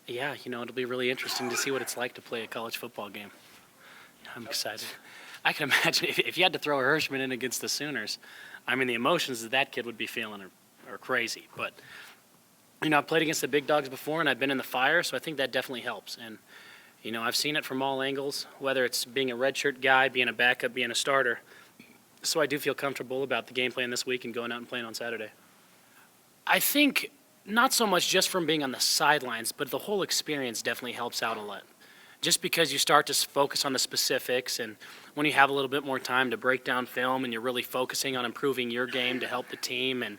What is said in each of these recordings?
Yeah, it'll be really interesting to see what it's like to play a college football game. I'm excited. I can imagine if you had to throw a Hirschman in against the Sooners, I mean, the emotions that kid would be feeling are crazy. But, I've played against the big dogs before, and I've been in the fire, so I think that definitely helps. And, I've seen it from all angles, whether it's being a redshirt guy, being a backup, being a starter. So I do feel comfortable about the game plan this week and going out and playing on Saturday. I think not so much just from being on the sidelines, but the whole experience definitely helps out a lot. Just because you start to focus on the specifics, and when you have a little bit more time to break down film and you're really focusing on improving your game to help the team. And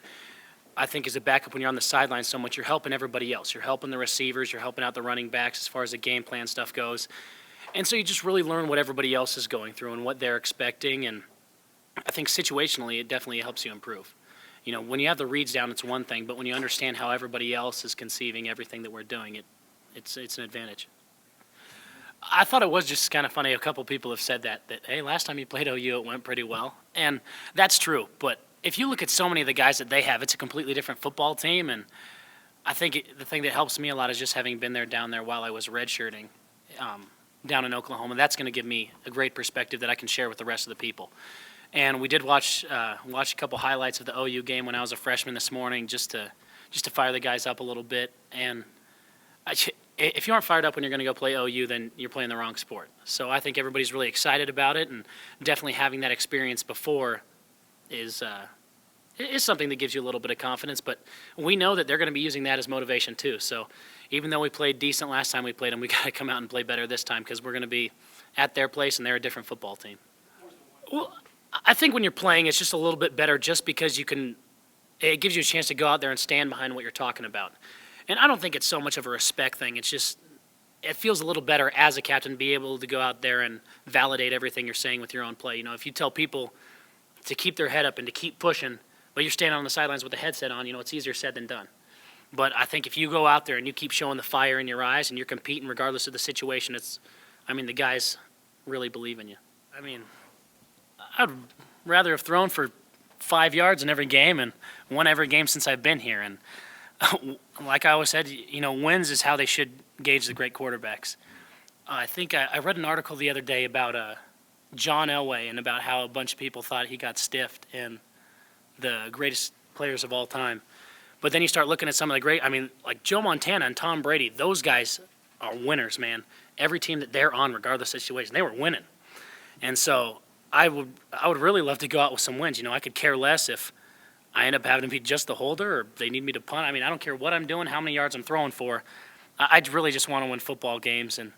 I think as a backup, when you're on the sidelines so much, you're helping everybody else. You're helping the receivers, you're helping out the running backs as far as the game plan stuff goes. And so you just really learn what everybody else is going through and what they're expecting. And I think situationally it definitely helps you improve. When you have the reads down, it's one thing, but when you understand how everybody else is conceiving everything that we're doing, it's an advantage. I thought it was just kind of funny. A couple people have said that, hey, last time you played OU, it went pretty well. And that's true. But if you look at so many of the guys that they have, it's a completely different football team. And I think the thing that helps me a lot is just having been down there while I was redshirting down in Oklahoma. That's going to give me a great perspective that I can share with the rest of the people. And we did watch a couple highlights of the OU game when I was a freshman this morning, just to fire the guys up a little bit. And if you aren't fired up when you're going to go play OU, then you're playing the wrong sport. So I think everybody's really excited about it, and definitely having that experience before is something that gives you a little bit of confidence. But we know that they're going to be using that as motivation too. So even though we played decent last time we played them, we got to come out and play better this time because we're going to be at their place and they're a different football team. Well, I think when you're playing, it's just a little bit better just because it gives you a chance to go out there and stand behind what you're talking about. And I don't think it's so much of a respect thing. It's just, it feels a little better as a captain to be able to go out there and validate everything you're saying with your own play. If you tell people to keep their head up and to keep pushing, but you're standing on the sidelines with the headset on, it's easier said than done. But I think if you go out there and you keep showing the fire in your eyes and you're competing regardless of the situation, the guys really believe in you. I'd rather have thrown for 5 yards in every game and won every game since I've been here. And like I always said, wins is how they should gauge the great quarterbacks. I think I read an article the other day about John Elway and about how a bunch of people thought he got stiffed and the greatest players of all time. But then you start looking at some of the great, like Joe Montana and Tom Brady, those guys are winners, man. Every team that they're on, regardless of the situation, they were winning. And so I would really love to go out with some wins. I could care less if I end up having to be just the holder or they need me to punt. I don't care what I'm doing, how many yards I'm throwing for. I really just want to win football games. And,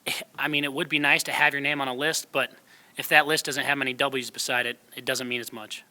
it would be nice to have your name on a list, but if that list doesn't have many W's beside it, it doesn't mean as much.